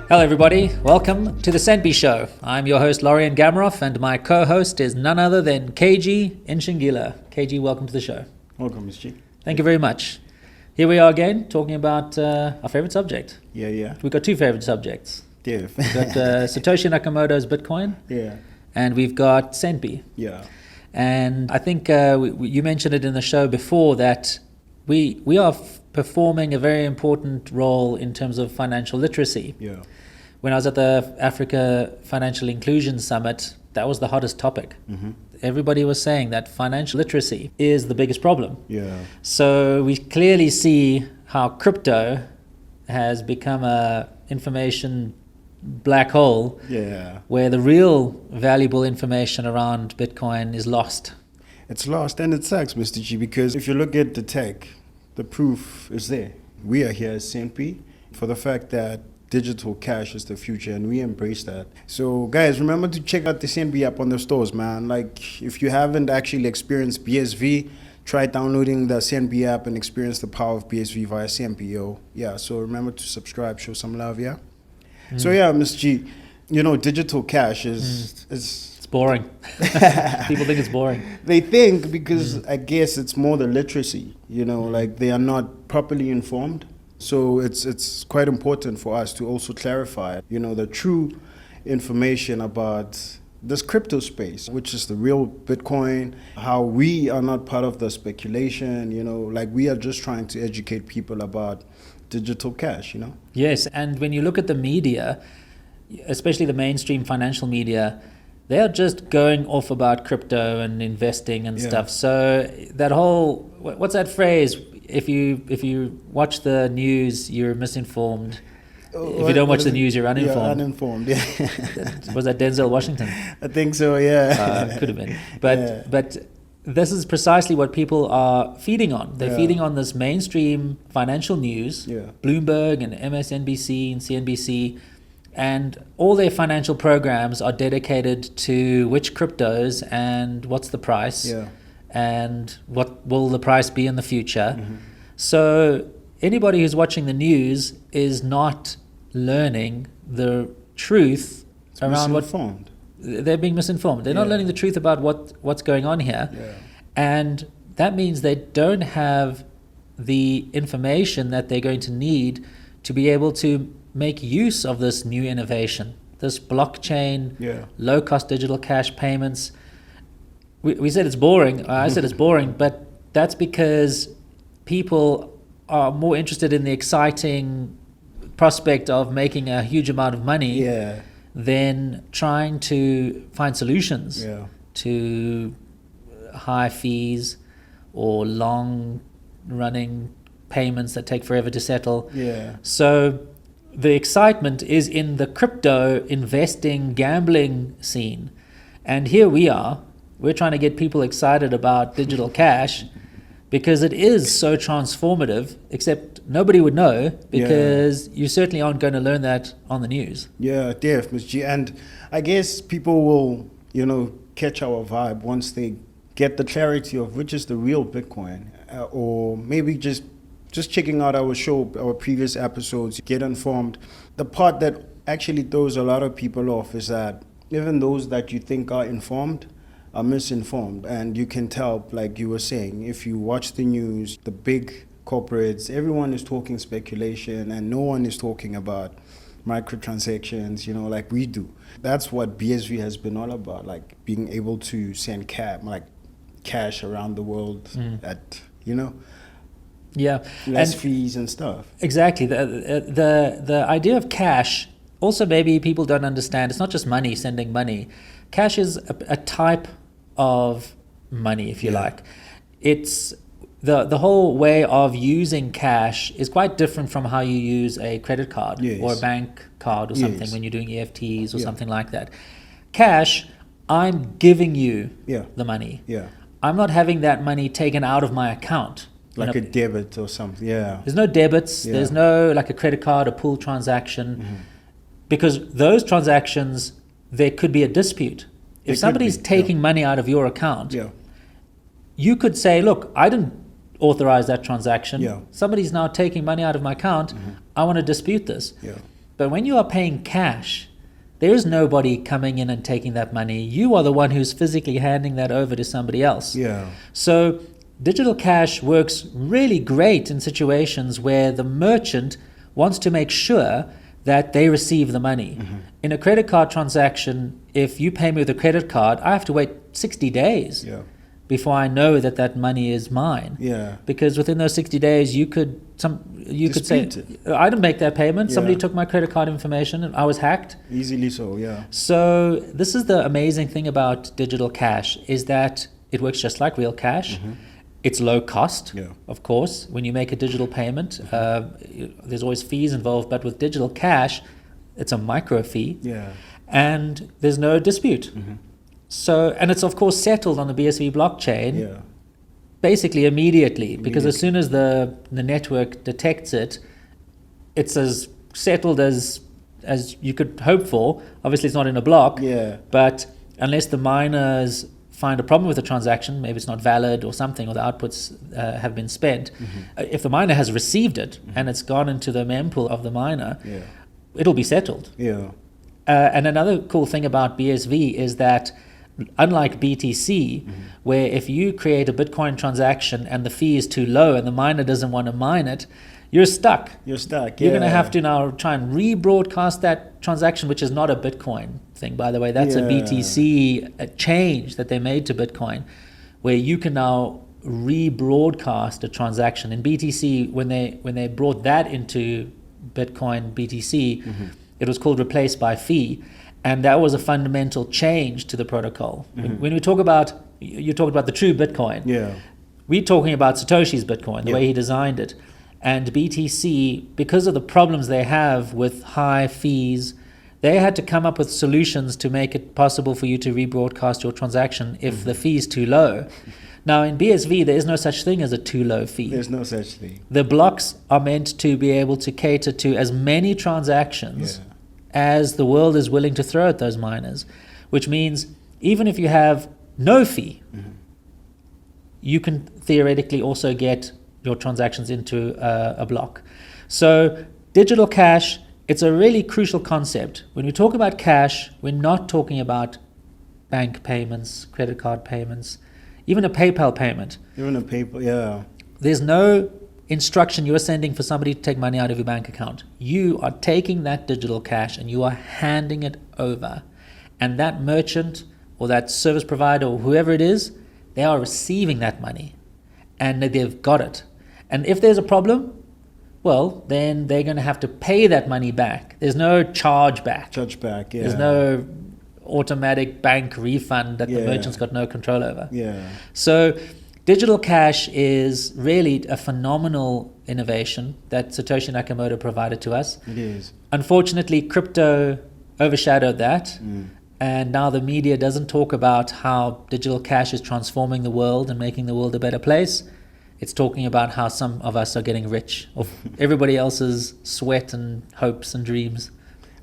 Hello everybody, welcome to the Centbee Show. I'm your host Lorien Gamaroff and my co-host is none other than Kage Ntshingila. Kage, welcome to the show. Welcome, Ms. G. Thank you very much. Here we are again talking about our favorite subject. Yeah. We've got two favorite subjects. Yeah. We've got Satoshi Nakamoto's Bitcoin. Yeah. And we've got Centbee. Yeah. And I think you mentioned it in the show before that we are performing a very important role in terms of financial literacy. Yeah. When I was at the Africa Financial Inclusion Summit, that was the hottest topic. Mm-hmm. Everybody was saying that financial literacy is the biggest problem. Yeah. So we clearly see how crypto has become a information black hole. Yeah. Where the real valuable information around Bitcoin is lost. It's lost, and it sucks, Mr. G, because if you look at the tech, the proof is there. We are here at Centbee for the fact that digital cash is the future, and we embrace that. So, guys, remember to check out the Centbee app on the stores, man. Like, if you haven't actually experienced BSV, try downloading the Centbee app and experience the power of BSV via Centbee, yo. Yeah, so remember to subscribe, show some love, yeah? So, yeah, Ms. G, you know, digital cash is It's boring. People think it's boring. They think because I guess it's more the literacy, you know, like they are not properly informed. So it's quite important for us to also clarify, you know, the true information about this crypto space, which is the real Bitcoin, how we are not part of the speculation, you know, like we are just trying to educate people about digital cash, you know? Yes, and when you look at the media, especially the mainstream financial media, they are just going off about crypto and investing and stuff. So that whole, what's that phrase? If you watch the news, you're misinformed. If you don't watch the news, you're uninformed. Yeah, uninformed, yeah. Was that Denzel Washington? I think so, yeah. Could have been. But this is precisely what people are feeding on. They're feeding on this mainstream financial news, Bloomberg and MSNBC and CNBC, and all their financial programs are dedicated to which cryptos and what's the price and what will the price be in the future. Mm-hmm. So anybody who's watching the news is not learning the truth around misinformed. They're being misinformed. They're not learning the truth about what's going on here. Yeah. And that means they don't have the information that they're going to need to be able to make use of this new innovation, this blockchain, low-cost digital cash payments. We said it's boring. I said it's boring, but that's because people are more interested in the exciting prospect of making a huge amount of money than trying to find solutions to high fees or long-running payments that take forever to settle. Yeah. So the excitement is in the crypto investing, gambling scene. And here we are. We're trying to get people excited about digital cash because it is so transformative, except nobody would know because you certainly aren't going to learn that on the news. Yeah, def, Ms. G. And I guess people will, you know, catch our vibe once they get the clarity of which is the real Bitcoin, or maybe just checking out our show, our previous episodes, get informed. The part that actually throws a lot of people off is that even those that you think are informed are misinformed. And you can tell, like you were saying, if you watch the news, the big corporates, everyone is talking speculation and no one is talking about microtransactions, you know, like we do. That's what BSV has been all about, like being able to send cash around the world at, you know, less fees and stuff. Exactly. The idea of cash, also maybe people don't understand, it's not just money, sending money. Cash is a type of money, if you like. It's the whole way of using cash is quite different from how you use a credit card or a bank card or something when you're doing EFTs or something like that. Cash, I'm giving you the money. Yeah. I'm not having that money taken out of my account. Like a debit or something, There's no debits, there's no like a credit card, a pool transaction, because those transactions, there could be a dispute. If somebody's taking money out of your account, you could say, look, I didn't authorize that transaction. Somebody's now taking money out of my account. I want to dispute this. But when you are paying cash, there is nobody coming in and taking that money. You are the one who's physically handing that over to somebody else. Yeah. So digital cash works really great in situations where the merchant wants to make sure that they receive the money. In a credit card transaction, if you pay me with a credit card, I have to wait 60 days before I know that that money is mine. Yeah. Because within those 60 days, you could say, I didn't make that payment. Somebody took my credit card information and I was hacked. Easily so, yeah. So this is the amazing thing about digital cash, is that it works just like real cash. It's low cost, of course. When you make a digital payment, there's always fees involved, but with digital cash, it's a micro fee, and there's no dispute. So, and it's of course settled on the BSV blockchain, basically immediately, because as soon as the network detects it, it's as settled as you could hope for. Obviously, it's not in a block, but unless the miners find a problem with the transaction, maybe it's not valid or something, or the outputs have been spent. If the miner has received it and it's gone into the mempool of the miner, it'll be settled. And another cool thing about BSV is that, unlike BTC, where if you create a Bitcoin transaction and the fee is too low and the miner doesn't want to mine it, you're stuck. You're going to have to now try and rebroadcast that transaction, which is not a Bitcoin thing, by the way. That's a BTC change that they made to Bitcoin, where you can now rebroadcast a transaction. In BTC, when they brought that into Bitcoin BTC, it was called replace by fee. And that was a fundamental change to the protocol. When we talk about, you talked about the true Bitcoin. We're talking about Satoshi's Bitcoin, the way he designed it. And BTC, because of the problems they have with high fees, they had to come up with solutions to make it possible for you to rebroadcast your transaction if the fee is too low. Now, in BSV, there is no such thing as a too low fee. There's no such thing. The blocks are meant to be able to cater to as many transactions as the world is willing to throw at those miners, which means even if you have no fee, you can theoretically also get your transactions into a block. So digital cash, it's a really crucial concept. When we talk about cash, we're not talking about bank payments, credit card payments, even a PayPal payment. Even a PayPal, There's no instruction you're sending for somebody to take money out of your bank account. You are taking that digital cash and you are handing it over. And that merchant or that service provider or whoever it is, they are receiving that money and they've got it. And if there's a problem, well, then they're going to have to pay that money back. There's no charge back. There's no automatic bank refund that the merchant's got no control over. So digital cash is really a phenomenal innovation that Satoshi Nakamoto provided to us. It is. Unfortunately, crypto overshadowed that. And now the media doesn't talk about how digital cash is transforming the world and making the world a better place. It's talking about how some of us are getting rich off everybody else's sweat and hopes and dreams.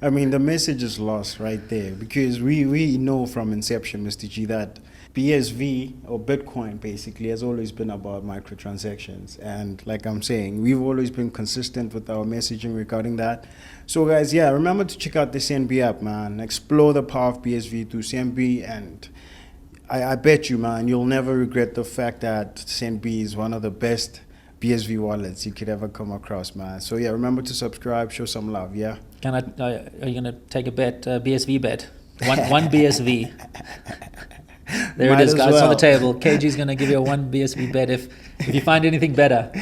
I mean, the message is lost right there, because we know from inception, Mr. G, that BSV or Bitcoin basically has always been about microtransactions. And like I'm saying, we've always been consistent with our messaging regarding that. So guys, remember to check out the Centbee app, man. Explore the power of BSV through Centbee, and I bet you, man, you'll never regret the fact that Centbee is one of the best BSV wallets you could ever come across, man. So remember to subscribe, show some love, are you going to take a bet, BSV bet? One BSV. There it is, guys, on the table. Kage's going to give you a one BSV bet if you find anything better.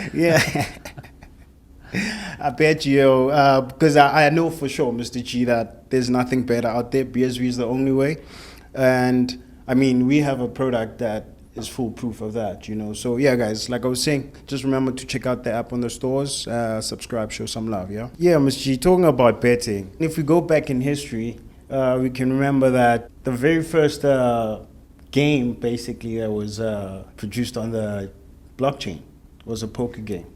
I bet you, because I know for sure, Mr. G, that there's nothing better out there. BSV is the only way. And I mean, we have a product that is foolproof of that, So guys, like I was saying, just remember to check out the app on the stores, subscribe, show some love, Mr. G, talking about betting. If we go back in history, we can remember that the very first game basically that was produced on the blockchain was a poker game.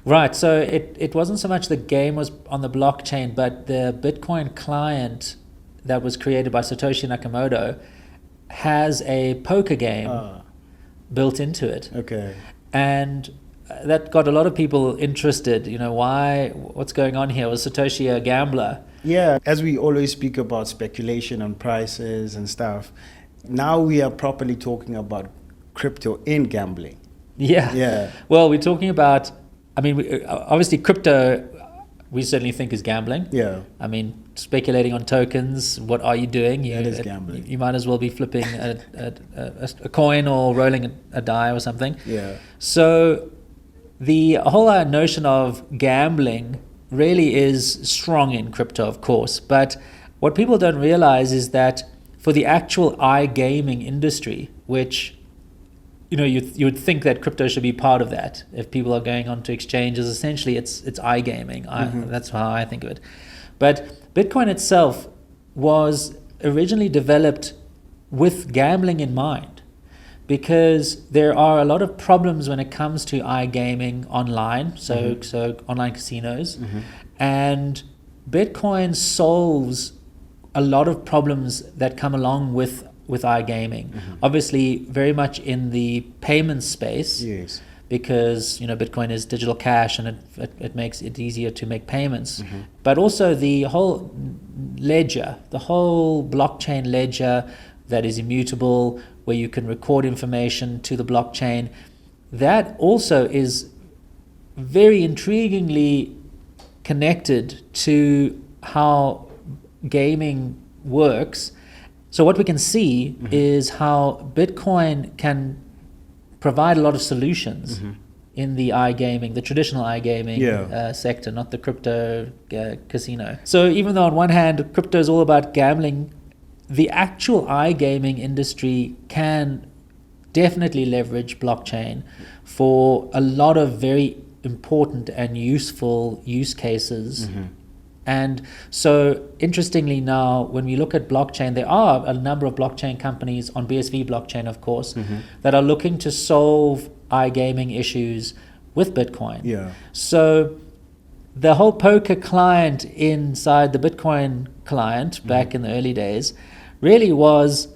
Right, so it wasn't so much the game was on the blockchain, but the Bitcoin client that was created by Satoshi Nakamoto has a poker game built into it. Okay. And that got a lot of people interested. What's going on here? Was Satoshi a gambler? Yeah, as we always speak about speculation on prices and stuff, now we are properly talking about crypto in gambling. Yeah. Well, we're talking about, obviously crypto, we certainly think is gambling. Yeah. Speculating on tokens, what are you doing? That is gambling. You might as well be flipping a coin or rolling a die or something. Yeah. So the whole notion of gambling really is strong in crypto, of course. But what people don't realize is that for the actual iGaming industry, which you would think that crypto should be part of that. If people are going onto exchanges, essentially it's iGaming. That's how I think of it. But Bitcoin itself was originally developed with gambling in mind, because there are a lot of problems when it comes to iGaming online, so online casinos, and Bitcoin solves a lot of problems that come along with iGaming. Obviously, very much in the payment space. Yes. Because Bitcoin is digital cash, and it makes it easier to make payments. But also the whole ledger, the whole blockchain ledger that is immutable, where you can record information to the blockchain, that also is very intriguingly connected to how gaming works. So what we can see is how Bitcoin can provide a lot of solutions in the iGaming, the traditional iGaming sector, not the crypto casino. So even though on one hand, crypto is all about gambling, the actual iGaming industry can definitely leverage blockchain for a lot of very important and useful use cases. And so interestingly now, when we look at blockchain, there are a number of blockchain companies on BSV blockchain, of course, that are looking to solve iGaming issues with Bitcoin. Yeah. So the whole poker client inside the Bitcoin client back in the early days really was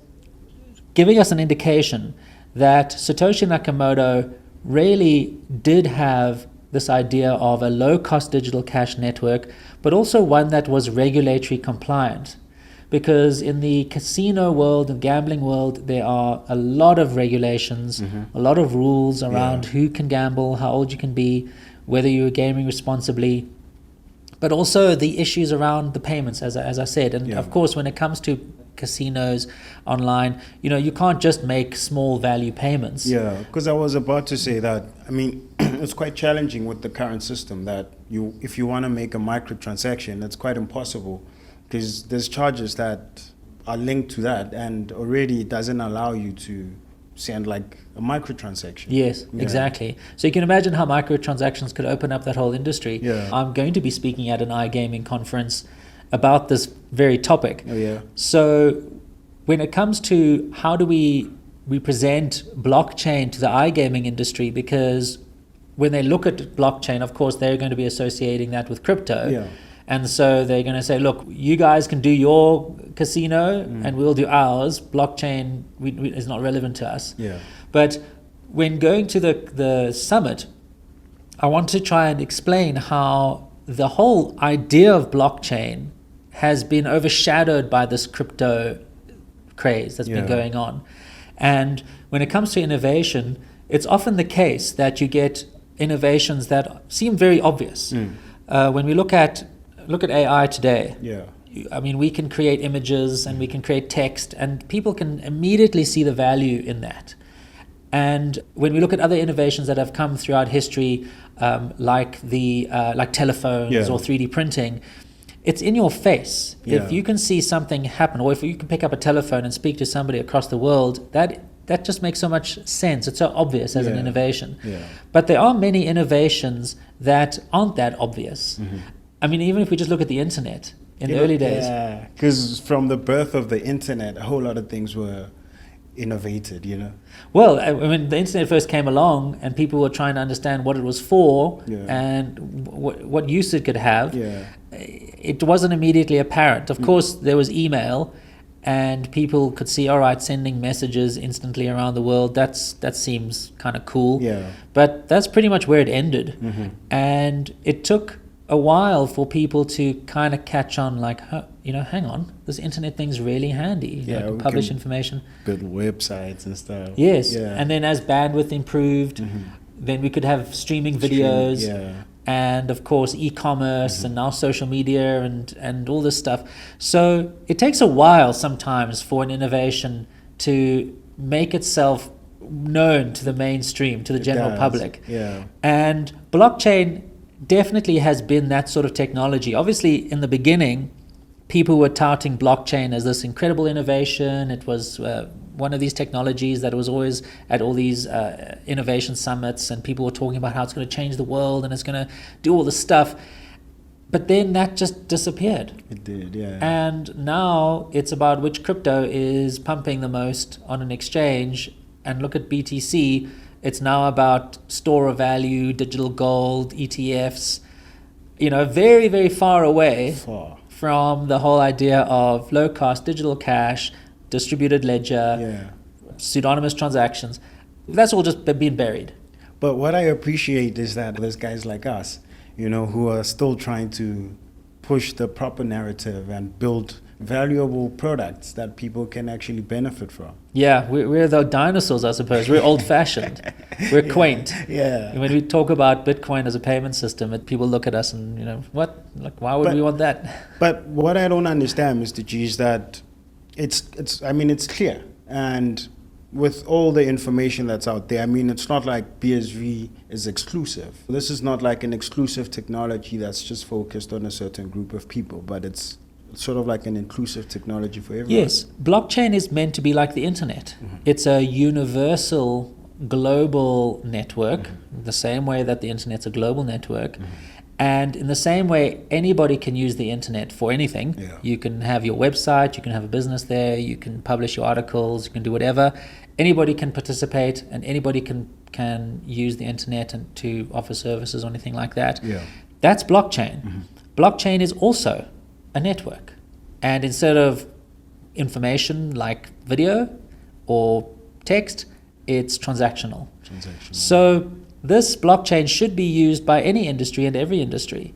giving us an indication that Satoshi Nakamoto really did have this idea of a low-cost digital cash network, but also one that was regulatory compliant. Because in the casino world and gambling world, there are a lot of regulations, a lot of rules around who can gamble, how old you can be, whether you're gaming responsibly, but also the issues around the payments, as I said. And of course, when it comes to casinos online, you can't just make small value payments. Yeah, because I was about to say that, it's quite challenging with the current system that if you want to make a microtransaction, it's quite impossible, because there's charges that are linked to that, and already it doesn't allow you to send like a microtransaction. Yes, exactly. So you can imagine how microtransactions could open up that whole industry. Yeah. I'm going to be speaking at an iGaming conference about this very topic. Oh, yeah. So when it comes to how do we present blockchain to the iGaming industry, because when they look at blockchain, of course, they're going to be associating that with crypto. Yeah. And so they're going to say, look, you guys can do your casino and we'll do ours. Blockchain is not relevant to us. Yeah. But when going to the summit, I want to try and explain how the whole idea of blockchain has been overshadowed by this crypto craze that's been going on. And when it comes to innovation, it's often the case that you get innovations that seem very obvious. When we look at AI today, we can create images and we can create text, and people can immediately see the value in that. And when we look at other innovations that have come throughout history, like telephones or 3D printing, it's in your face. If you can see something happen, or if you can pick up a telephone and speak to somebody across the world, that just makes so much sense. It's so obvious as an innovation. But there are many innovations that aren't that obvious. Even if we just look at the internet in the early days. Yeah, because from the birth of the internet, a whole lot of things were innovated, Well, the internet first came along and people were trying to understand what it was for and what use it could have. It wasn't immediately apparent. Of course, there was email, and people could see, all right, sending messages instantly around the world, that seems kind of cool. Yeah. But that's pretty much where it ended. And it took a while for people to kind of catch on, like, hang on, this internet thing's really handy. Yeah, like, publish information. Build websites and stuff. Yes. Yeah. And then as bandwidth improved, then we could have streaming videos. And of course e-commerce and now social media and all this stuff. So it takes a while sometimes for an innovation to make itself known to the mainstream, to the general public. Yeah. And blockchain definitely has been that sort of technology. Obviously in the beginning, people were touting blockchain as this incredible innovation. It was one of these technologies that was always at all these innovation summits, and people were talking about how it's going to change the world and it's going to do all this stuff. But then that just disappeared. It did, yeah. And now it's about which crypto is pumping the most on an exchange. And look at BTC. It's now about store of value, digital gold, ETFs, very, very far away from the whole idea of low-cost digital cash, distributed ledger, pseudonymous transactions. That's all just been buried. But what I appreciate is that there's guys like us, who are still trying to push the proper narrative and build valuable products that people can actually benefit from. Yeah, we're the dinosaurs, I suppose. We're old-fashioned. We're quaint. Yeah. When we talk about Bitcoin as a payment system, people look at us and, what? Like, why would we want that? But what I don't understand, Mr. G, is that it's clear. And with all the information that's out there, it's not like BSV is exclusive. This is not like an exclusive technology that's just focused on a certain group of people, but it's sort of like an inclusive technology for everyone. Yes, blockchain is meant to be like the internet. It's a universal global network, the same way that the internet's a global network. And in the same way, anybody can use the internet for anything. Yeah. You can have your website, you can have a business there, you can publish your articles, you can do whatever. Anybody can participate, and anybody can use the internet and to offer services or anything like that. Yeah. That's blockchain. Blockchain is also a network. And instead of information like video or text, it's transactional. So this blockchain should be used by any industry and every industry.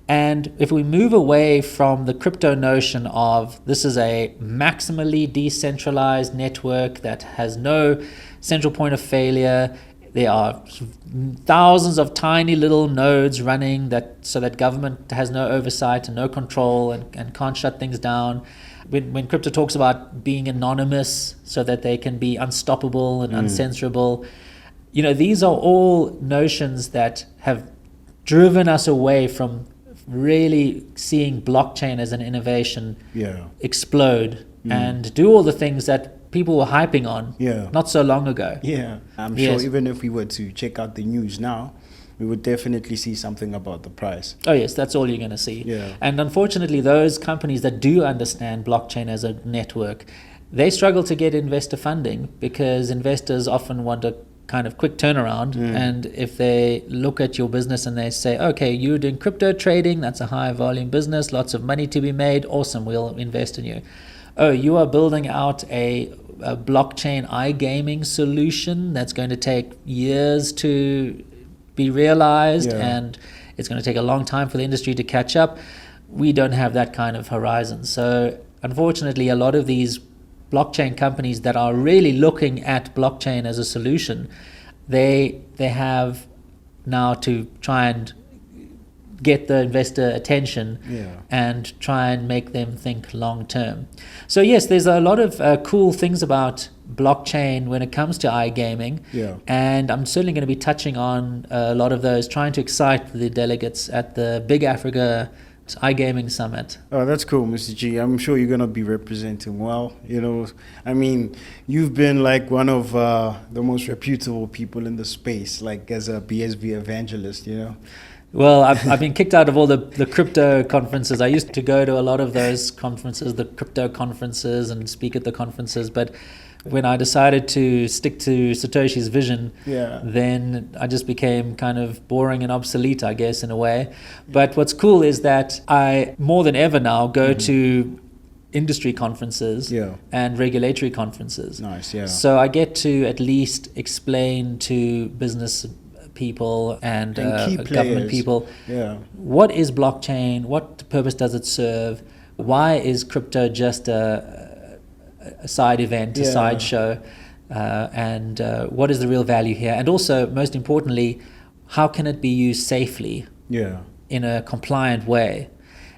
And if we move away from the crypto notion of this is a maximally decentralized network that has no central point of failure, there are thousands of tiny little nodes running so that government has no oversight and no control and can't shut things down. When crypto talks about being anonymous so that they can be unstoppable and uncensorable, these are all notions that have driven us away from really seeing blockchain as an innovation explode and do all the things that people were hyping on not so long ago. Yeah, I'm sure even if we were to check out the news now, we would definitely see something about the price. Oh yes, that's all you're going to see. Yeah. And unfortunately, those companies that do understand blockchain as a network, they struggle to get investor funding because investors often want a kind of quick turnaround. And if they look at your business and they say, okay, you're doing crypto trading, that's a high volume business, lots of money to be made, awesome, we'll invest in you. Oh, you are building out a blockchain iGaming solution that's going to take years to be realized and it's going to take a long time for the industry to catch up. We don't have that kind of horizon. So unfortunately, a lot of these blockchain companies that are really looking at blockchain as a solution, they have now to try and get the investor attention and try and make them think long term. So yes, there's a lot of cool things about blockchain when it comes to iGaming, and I'm certainly going to be touching on a lot of those, trying to excite the delegates at the Big Africa iGaming Summit. Oh, that's cool, Mr. G. I'm sure you're going to be representing well. You've been like one of the most reputable people in the space, like as a BSV evangelist, Well, I've been kicked out of all the crypto conferences. I used to go to a lot of those conferences, the crypto conferences, and speak at the conferences. But when I decided to stick to Satoshi's vision, then I just became kind of boring and obsolete, I guess, in a way. But what's cool is that I, more than ever now, go to industry conferences and regulatory conferences. Nice, yeah. So I get to at least explain to business people and key government people, what is blockchain, what purpose does it serve, why is crypto just a side event, a sideshow, and what is the real value here, and also, most importantly, how can it be used safely in a compliant way.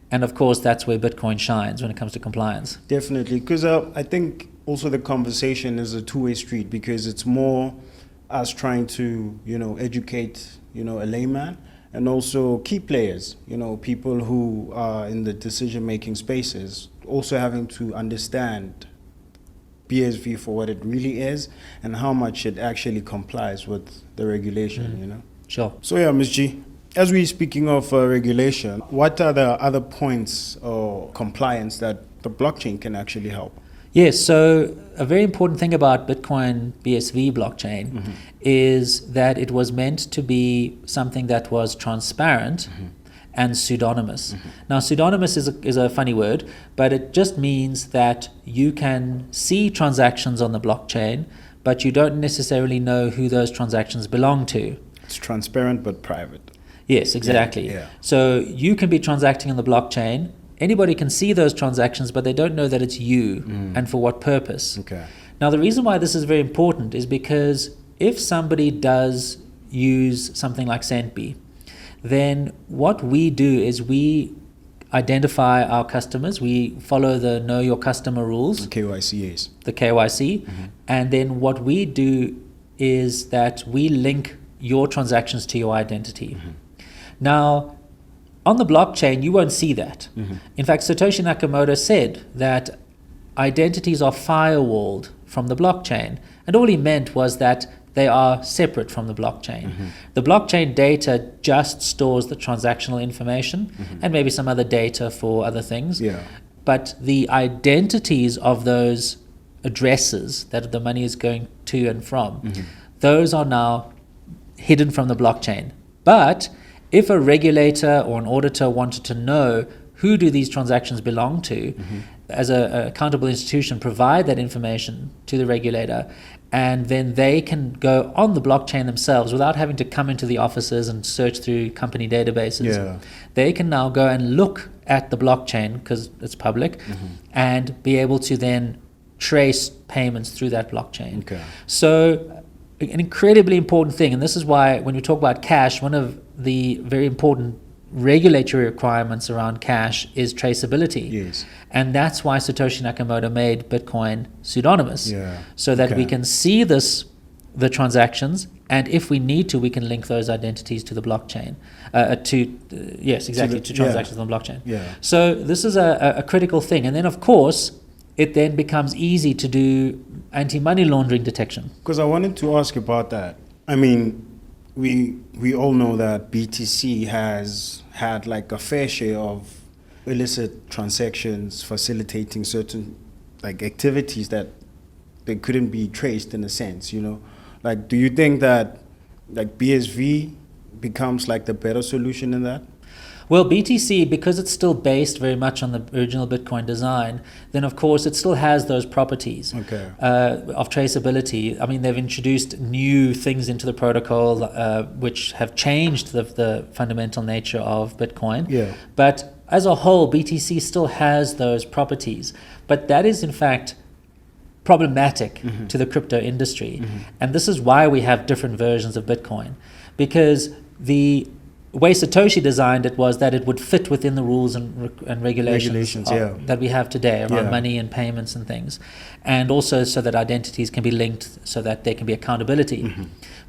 And of course, that's where Bitcoin shines when it comes to compliance. Definitely, because I think also the conversation is a two-way street, because it's more us trying to, educate, a layman, and also key players, people who are in the decision-making spaces, also having to understand BSV for what it really is and how much it actually complies with the regulation, Sure. So Ms. G, as we're speaking of regulation, what are the other points or compliance that the blockchain can actually help? Yes, so a very important thing about Bitcoin BSV blockchain is that it was meant to be something that was transparent and pseudonymous. Now, pseudonymous is a funny word, but it just means that you can see transactions on the blockchain, but you don't necessarily know who those transactions belong to. It's transparent but private. Yes, exactly. Yeah. So you can be transacting on the blockchain. Anybody can see those transactions, but they don't know that it's you and for what purpose. Okay. Now, the reason why this is very important is because if somebody does use something like Centbee, then what we do is we identify our customers. We follow the Know Your Customer rules. The KYC. The KYC. And then what we do is that we link your transactions to your identity. Now, on the blockchain, you won't see that. In fact, Satoshi Nakamoto said that identities are firewalled from the blockchain. And all he meant was that they are separate from the blockchain. The blockchain data just stores the transactional information and maybe some other data for other things. But the identities of those addresses that the money is going to and from, those are now hidden from the blockchain. But if a regulator or an auditor wanted to know who do these transactions belong to, as an accountable institution, provide that information to the regulator, and then they can go on the blockchain themselves without having to come into the offices and search through company databases. They can now go and look at the blockchain, because it's public, and be able to then trace payments through that blockchain. So an incredibly important thing, and this is why when we talk about cash, one of the very important regulatory requirements around cash is traceability. And that's why Satoshi Nakamoto made Bitcoin pseudonymous, so that we can see the transactions, and if we need to, we can link those identities to the blockchain, to transactions on the blockchain. So this is a critical thing. And then, of course, it then becomes easy to do anti-money laundering detection. Because I wanted to ask about that. I mean, we all know that BTC has had like a fair share of illicit transactions, facilitating certain like activities that they couldn't be traced in a sense, Like, do you think that like BSV becomes like the better solution in that? Well, BTC, because it's still based very much on the original Bitcoin design, then of course it still has those properties of traceability. I mean, they've introduced new things into the protocol which have changed the fundamental nature of Bitcoin. But as a whole, BTC still has those properties. But that is, in fact, problematic to the crypto industry. And this is why we have different versions of Bitcoin. Because the way Satoshi designed it was that it would fit within the rules and regulations that we have today around money and payments and things, and also so that identities can be linked so that there can be accountability.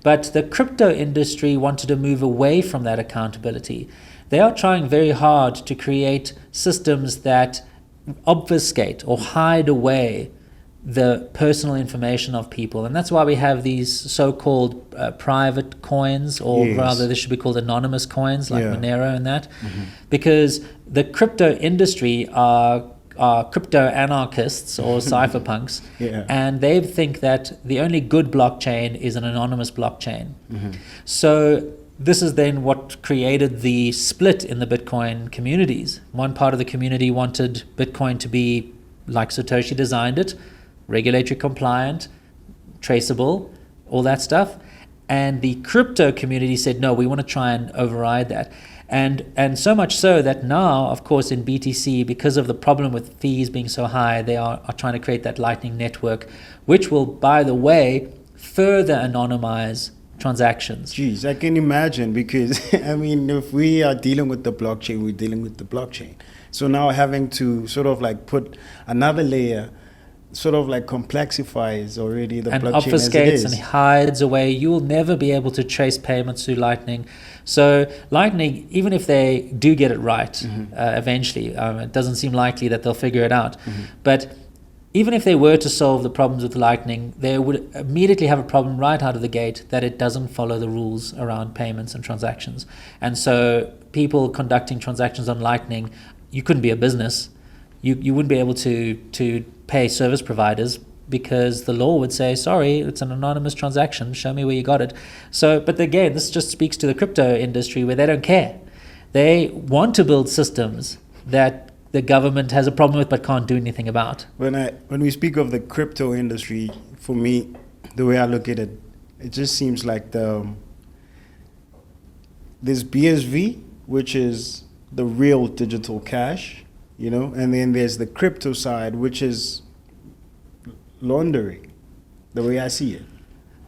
But the crypto industry wanted to move away from that accountability. They are trying very hard to create systems that obfuscate or hide away the personal information of people, and that's why we have these so-called private coins, or rather they should be called anonymous coins, like Monero and that, because the crypto industry are crypto anarchists or cypherpunks, and they think that the only good blockchain is an anonymous blockchain. So this is then what created the split in the Bitcoin communities. One part of the community wanted Bitcoin to be like Satoshi designed it, regulatory compliant, traceable, all that stuff. And the crypto community said, no, we want to try and override that. And so much so that now, of course, in BTC, because of the problem with fees being so high, they are trying to create that Lightning Network, which will, by the way, further anonymize transactions. Geez, I can imagine, because I mean, if we are dealing with the blockchain, we're dealing with the blockchain. So now having to sort of like put another layer sort of like complexifies already the and blockchain obfuscates as it is. and hides away. You will never be able to trace payments through Lightning. So Lightning, even if they do get it right eventually, it doesn't seem likely that they'll figure it out. But even if they were to solve the problems with Lightning, they would immediately have a problem right out of the gate that it doesn't follow the rules around payments and transactions. And so people conducting transactions on Lightning, you couldn't be a business. You wouldn't be able to pay service providers, because the law would say, sorry, it's an anonymous transaction, show me where you got it. So, but again, this just speaks to the crypto industry, where they don't care. They want to build systems that the government has a problem with but can't do anything about. When we speak of the crypto industry, for me, the way I look at it, it just seems like there's BSV, which is the real digital cash, and then there's the crypto side, which is laundering, the way I see it.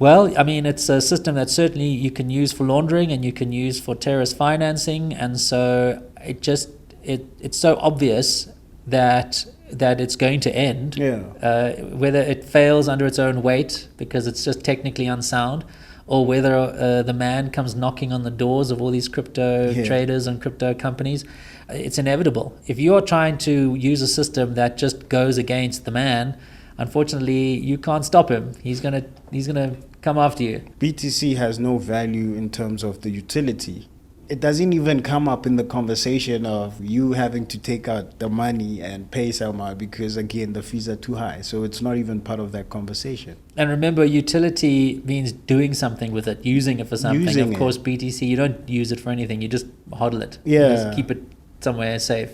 Well, I mean, it's a system that certainly you can use for laundering and you can use for terrorist financing, and so it's so obvious that it's going to end. Whether it fails under its own weight because it's just technically unsound, or whether the man comes knocking on the doors of all these crypto traders and crypto companies, it's inevitable. If you are trying to use a system that just goes against the man, unfortunately, you can't stop him. He's gonna come after you. BTC has no value in terms of the utility. It doesn't even come up in the conversation of you having to take out the money and pay someone, because again, the fees are too high. So it's not even part of that conversation. And remember, utility means doing something with it, using it for something. Of course, BTC, you don't use it for anything. You just hodl it. You just keep it somewhere safe.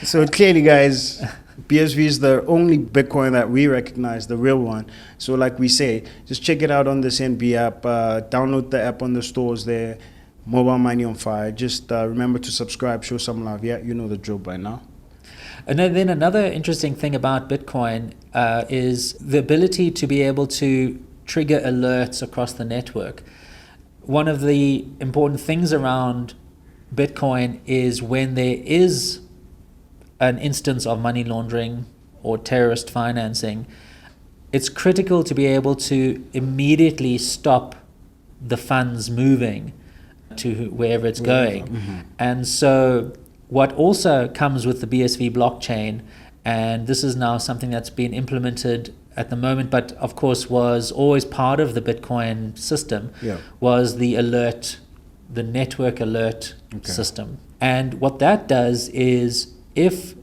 So clearly, guys, BSV is the only Bitcoin that we recognize, the real one. So like we say, just check it out on the Centbee app. Download the app on the stores there. Mobile money on fire. Just remember to subscribe, show some love. Yeah, you know the drill by now. And then another interesting thing about Bitcoin is the ability to be able to trigger alerts across the network. One of the important things around Bitcoin is when there is an instance of money laundering or terrorist financing, it's critical to be able to immediately stop the funds moving to wherever it's going. And so what also comes with the BSV blockchain, and this is now something that's been implemented at the moment, but of course was always part of the Bitcoin system, was the network alert system. And what that does is, if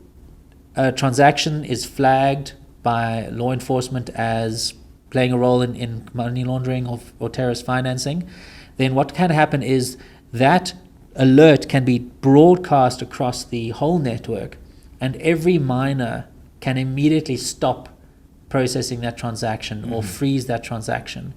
a transaction is flagged by law enforcement as playing a role in money laundering or terrorist financing, then what can happen is that alert can be broadcast across the whole network, and every miner can immediately stop processing that transaction or freeze that transaction.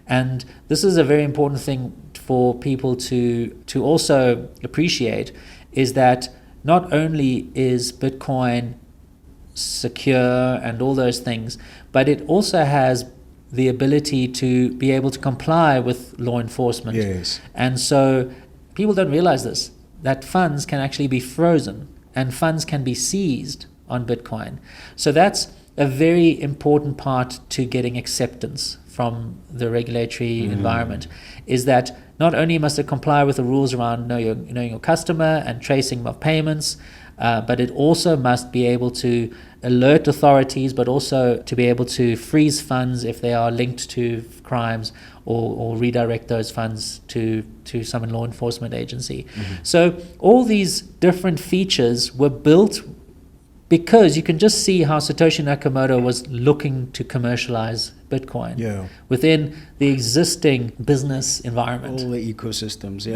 And this is a very important thing for people to also appreciate, is that not only is Bitcoin secure and all those things, but it also has the ability to be able to comply with law enforcement. And so people don't realize this, that funds can actually be frozen and funds can be seized on Bitcoin. So that's a very important part to getting acceptance from the regulatory environment, is that not only must it comply with the rules around knowing your customer and tracing of payments, but it also must be able to alert authorities, but also to be able to freeze funds if they are linked to crimes, or redirect those funds to some law enforcement agency. So all these different features were built because you can just see how Satoshi Nakamoto was looking to commercialize Bitcoin within the existing business environment. All the ecosystems,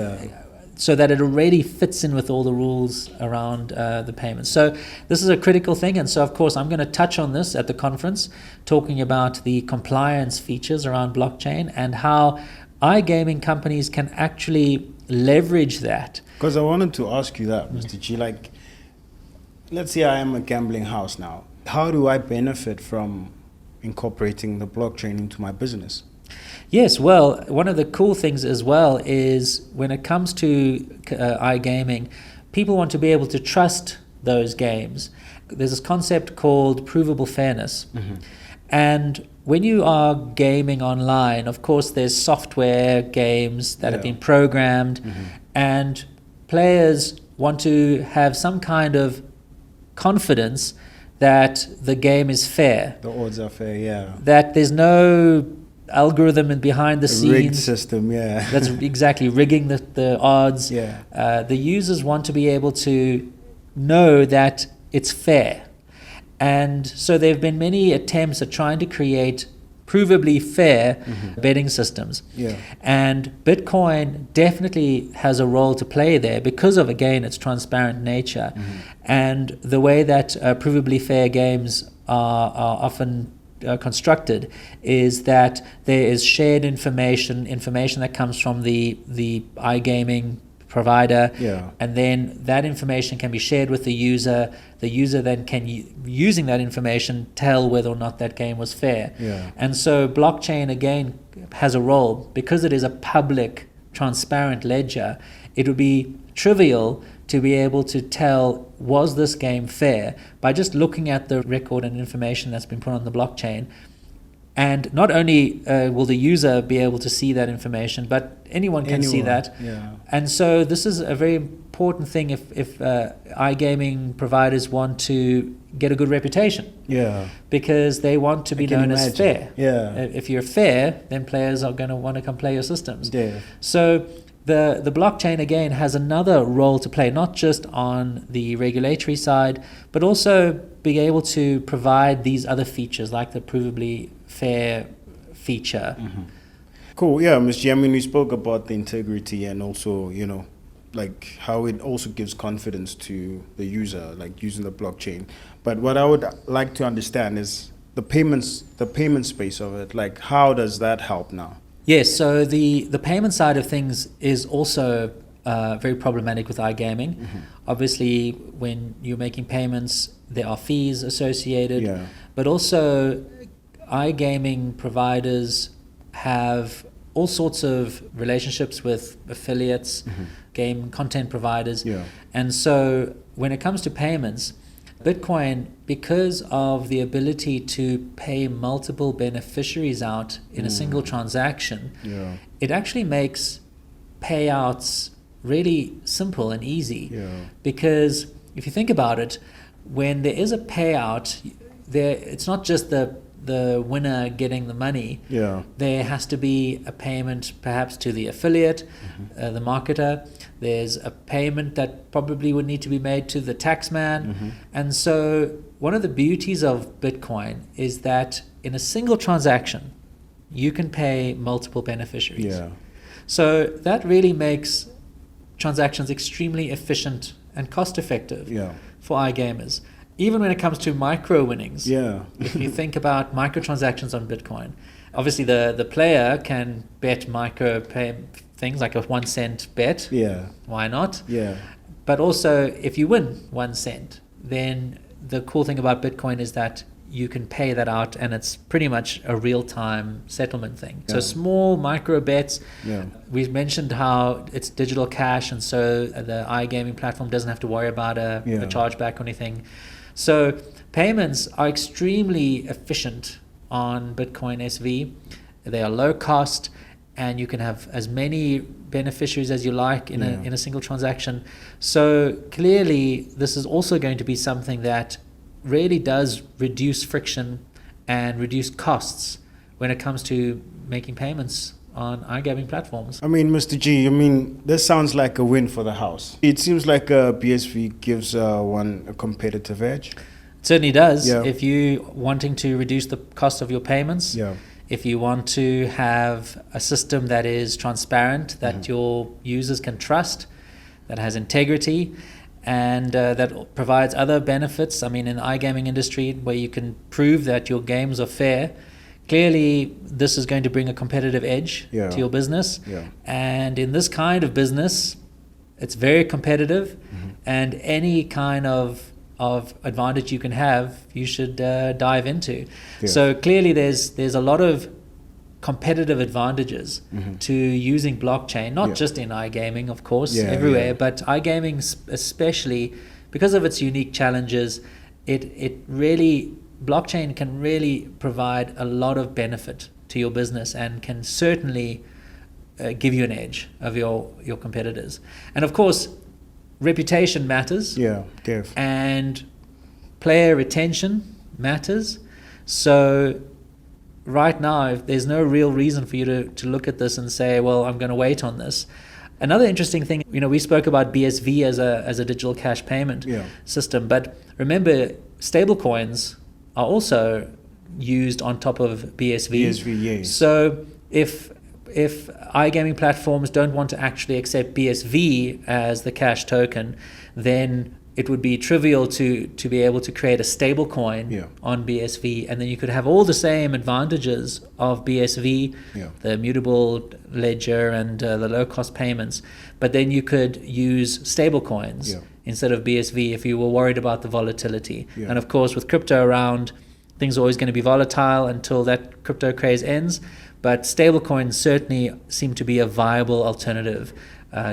so that it already fits in with all the rules around the payments. So this is a critical thing, and so of course I'm going to touch on this at the conference, talking about the compliance features around blockchain and how iGaming companies can actually leverage that. Because I wanted to ask you that, Mr. G, like, let's say I am a gambling house now. How do I benefit from incorporating the blockchain into my business? Yes, well, one of the cool things as well is when it comes to iGaming, people want to be able to trust those games. There's this concept called provable fairness. And when you are gaming online, of course, there's software games that have been programmed, and players want to have some kind of confidence that the game is fair. The odds are fair, yeah. That there's no algorithm and behind the scenes. Rigged system, yeah. That's exactly, rigging the odds. Yeah. The users want to be able to know that it's fair. And so there have been many attempts at trying to create provably fair betting systems. Yeah. And Bitcoin definitely has a role to play there because of, again, its transparent nature. And the way that provably fair games are often constructed is that there is shared information that comes from the iGaming provider, and then that information can be shared with the user. The user then can, using that information, tell whether or not that game was fair. And so blockchain, again, has a role. Because it is a public, transparent ledger, it would be trivial to be able to tell, was this game fair, by just looking at the record and information that's been put on the blockchain. And not only will the user be able to see that information, but anyone can see that. And so this is a very important thing if iGaming providers want to get a good reputation. Because they want to be known as fair. If you're fair, then players are going to want to come play your systems. So the blockchain, again, has another role to play, not just on the regulatory side, but also being able to provide these other features like the provably fair feature. Cool. Yeah, Ms. G, I mean, we spoke about the integrity and also, you know, like how it also gives confidence to the user, like using the blockchain. But what I would like to understand is the payment space of it. Like, how does that help now? Yes, so the payment side of things is also very problematic with iGaming. Obviously, when you're making payments, there are fees associated, but also iGaming providers have all sorts of relationships with affiliates, game content providers. And so when it comes to payments, Bitcoin, because of the ability to pay multiple beneficiaries out in a single transaction, it actually makes payouts really simple and easy. Because if you think about it, when there is a payout, it's not just the winner getting the money. There has to be a payment perhaps to the affiliate, the marketer. There's a payment that probably would need to be made to the taxman. And so one of the beauties of Bitcoin is that in a single transaction, you can pay multiple beneficiaries. So that really makes transactions extremely efficient and cost effective for iGamers. Even when it comes to micro winnings, if you think about microtransactions on Bitcoin, obviously the player can bet micro things like a 1 cent bet. Why not? But also, if you win 1 cent, then the cool thing about Bitcoin is that you can pay that out, and it's pretty much a real-time settlement thing. So small micro bets. We've mentioned how it's digital cash, and so the iGaming platform doesn't have to worry about a chargeback or anything. So payments are extremely efficient on Bitcoin SV. They are low cost, and you can have as many beneficiaries as you like in a single transaction. So clearly, this is also going to be something that really does reduce friction and reduce costs when it comes to making payments on iGaming platforms. I mean, Mr. G, this sounds like a win for the house. It seems like BSV gives one a competitive edge. It certainly does. If you wanting to reduce the cost of your payments, if you want to have a system that is transparent, that your users can trust, that has integrity, and that provides other benefits. I mean, in the iGaming industry, where you can prove that your games are fair, clearly this is going to bring a competitive edge to your business. And in this kind of business, it's very competitive, and any kind of advantage you can have, you should dive into. So clearly there's a lot of competitive advantages to using blockchain, not just in iGaming, of course, everywhere, but iGaming especially, because of its unique challenges. It really, blockchain can really provide a lot of benefit to your business, and can certainly give you an edge of your competitors. And of course, reputation matters. And player retention matters. So right now, if there's no real reason for you to look at this and say, well, I'm going to wait on this. Another interesting thing, we spoke about BSV as a digital cash payment system, but remember, stablecoins are also used on top of BSV. So if iGaming platforms don't want to actually accept BSV as the cash token, then it would be trivial to be able to create a stable coin on BSV, and then you could have all the same advantages of BSV, the immutable ledger and the low-cost payments, but then you could use stable coins instead of BSV if you were worried about the volatility. And of course, with crypto around, things are always going to be volatile until that crypto craze ends, but stablecoins certainly seem to be a viable alternative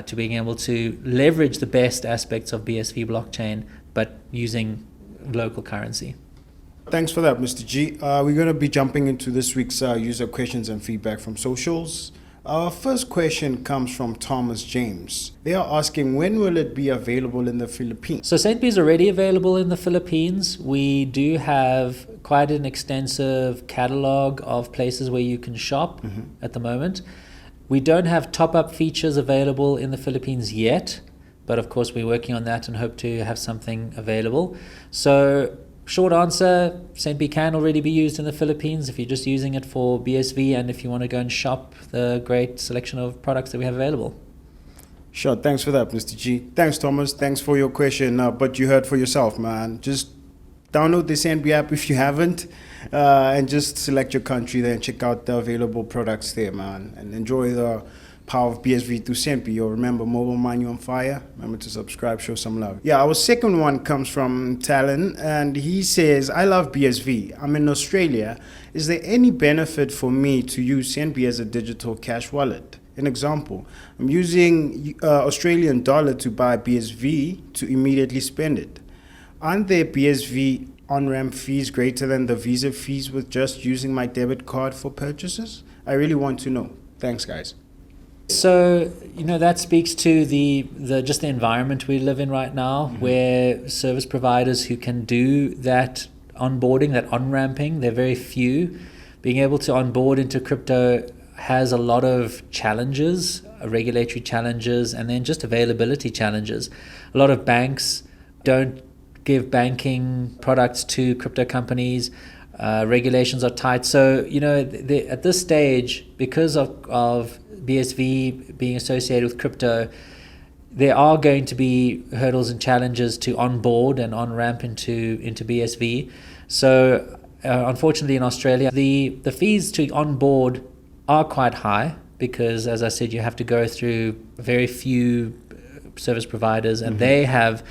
to being able to leverage the best aspects of BSV blockchain, but using local currency. Thanks for that, Mr. G. We're going to be jumping into this week's user questions and feedback from socials. Our first question comes from Thomas James. They are asking, when will it be available in the Philippines? So Centbee is already available in the Philippines. We do have quite an extensive catalog of places where you can shop at the moment. We don't have top-up features available in the Philippines yet, but of course we're working on that and hope to have something available. So short answer, Centbee can already be used in the Philippines if you're just using it for BSV, and if you want to go and shop the great selection of products that we have available. Sure, thanks for that, Mr. G. Thanks, Thomas. Thanks for your question. But you heard for yourself, man. Just download the Centbee app if you haven't, and just select your country there and check out the available products there, man. And enjoy the power of BSV through Centbee. Or remember, mobile money on fire. Remember to subscribe, show some love. Yeah, our second one comes from Talon, and he says, I love BSV. I'm in Australia. Is there any benefit for me to use Centbee as a digital cash wallet? An example, I'm using Australian dollar to buy BSV to immediately spend it. Aren't there BSV on-ramp fees greater than the Visa fees with just using my debit card for purchases? I really want to know. Thanks, guys. So, that speaks to the just the environment we live in right now, where service providers who can do that onboarding, that on-ramping, they're very few. Being able to onboard into crypto has a lot of challenges, regulatory challenges, and then just availability challenges. A lot of banks don't give banking products to crypto companies. Regulations are tight. So, at this stage, because of BSV being associated with crypto, there are going to be hurdles and challenges to onboard and on-ramp into BSV. So, unfortunately in Australia, the fees to onboard are quite high because, as I said, you have to go through very few service providers, and they have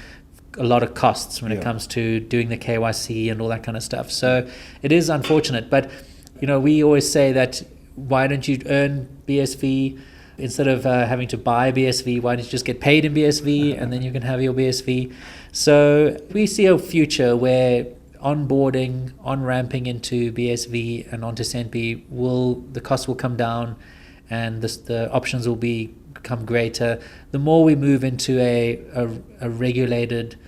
a lot of costs when it comes to doing the KYC and all that kind of stuff. So it is unfortunate, but we always say that why don't you earn BSV instead of having to buy BSV? Why don't you just get paid in BSV and then you can have your BSV? So we see a future where onboarding, on-ramping into BSV and onto Centbee, the cost will come down and the options will become greater. The more we move into a regulated,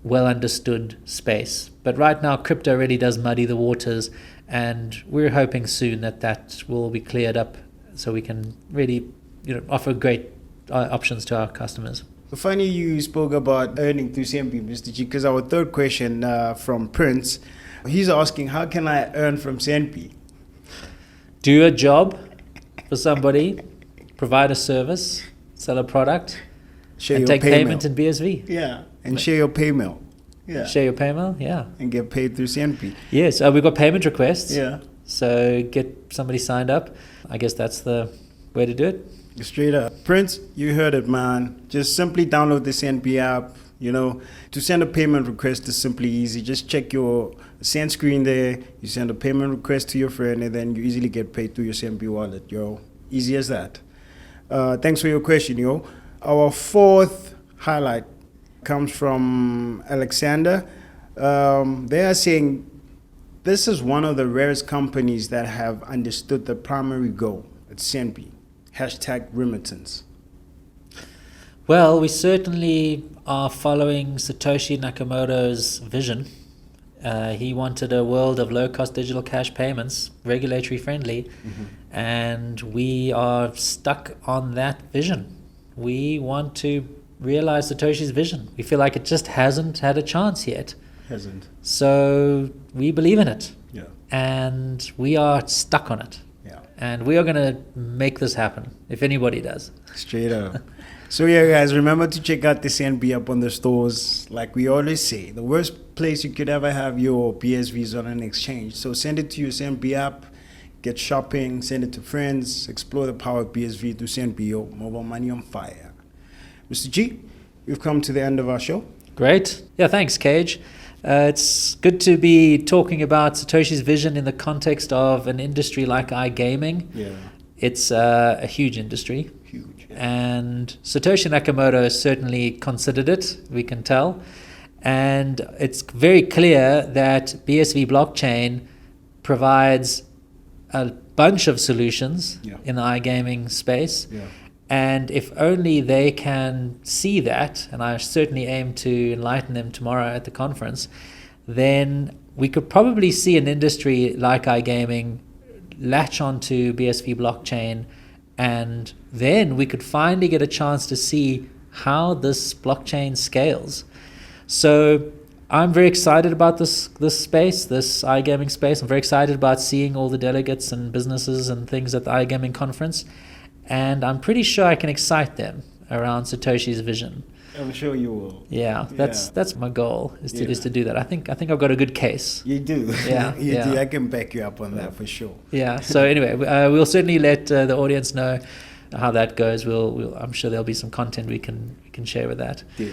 well-understood space. But right now, crypto really does muddy the waters, and we're hoping soon that will be cleared up so we can really offer great options to our customers. Funny you spoke about earning through Centbee, Mr. G, because our third question from Prince, he's asking, how can I earn from Centbee? Do a job for somebody, provide a service, sell a product, Share and your take pay payment mail. in BSV. Yeah, and share your pay mail. Yeah, Share your pay mail, yeah. and get paid through Centbee. Yes, we've got payment requests. Yeah. So get somebody signed up. I guess that's the way to do it. Straight up. Prince, you heard it, man. Just simply download the Centbee app. You know, to send a payment request is simply easy. Just check your send screen there. You send a payment request to your friend, and then you easily get paid through your Centbee wallet, yo. Easy as that. Thanks for your question, yo. Our fourth highlight comes from Alexander. They are saying this is one of the rarest companies that have understood the primary goal at Centbee. #remittance. Well, we certainly are following Satoshi Nakamoto's vision. He wanted a world of low-cost digital cash payments, regulatory friendly, and we are stuck on that vision. We want to realize Satoshi's vision. We feel like it just hasn't had a chance yet. Hasn't. So we believe in it. Yeah. And we are stuck on it. Yeah. And we are going to make this happen, if anybody does. Straight up. So yeah, guys, remember to check out the Centbee app on the stores. Like we always say, the worst place you could ever have your BSVs on an exchange. So send it to your Centbee app, get shopping, send it to friends, explore the power of BSV through Centbee, yo. Mobile money on fire. Mr. G, we've come to the end of our show. Great. Yeah, thanks, Kage. It's good to be talking about Satoshi's vision in the context of an industry like iGaming. Yeah. It's a huge industry. Huge. And Satoshi Nakamoto certainly considered it, we can tell. And it's very clear that BSV blockchain provides a bunch of solutions in the iGaming space. Yeah. And if only they can see that, and I certainly aim to enlighten them tomorrow at the conference, then we could probably see an industry like iGaming latch onto BSV blockchain, and then we could finally get a chance to see how this blockchain scales. So I'm very excited about this space, this iGaming space. I'm very excited about seeing all the delegates and businesses and things at the iGaming conference. And I'm pretty sure I can excite them around Satoshi's vision. I'm sure you will. Yeah, that's my goal is to do that. I think I've got a good case. You do. Yeah, you do. I can back you up on that for sure. Yeah. So anyway, we'll certainly let the audience know how that goes. I'm sure there'll be some content we can share with that. Yeah.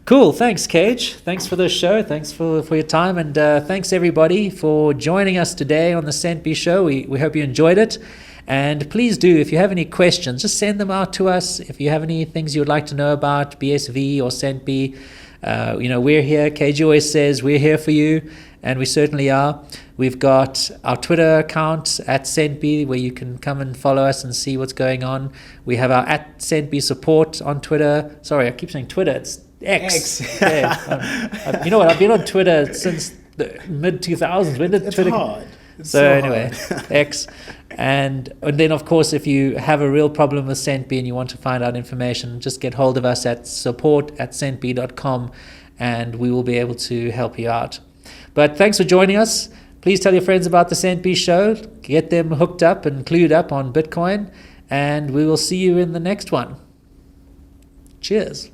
Cool. Thanks, Kage. Thanks for the show. Thanks for your time, and thanks everybody for joining us today on the Centbee Show. We hope you enjoyed it. And please do, if you have any questions, just send them out to us. If you have any things you would like to know about BSV or Centbee, we're here. Kage always says we're here for you, and we certainly are. We've got our Twitter account at Centbee, where you can come and follow us and see what's going on. We have our at Centbee support on Twitter. Sorry, I keep saying Twitter. It's X. Yeah, you know what? I've been on Twitter since the mid-2000s. When did Twitter? Hard. So anyway, X. And then, of course, if you have a real problem with Centbee and you want to find out information, just get hold of us at support@centbee.com, and we will be able to help you out. But thanks for joining us. Please tell your friends about the Centbee Show. Get them hooked up and clued up on Bitcoin, and we will see you in the next one. Cheers.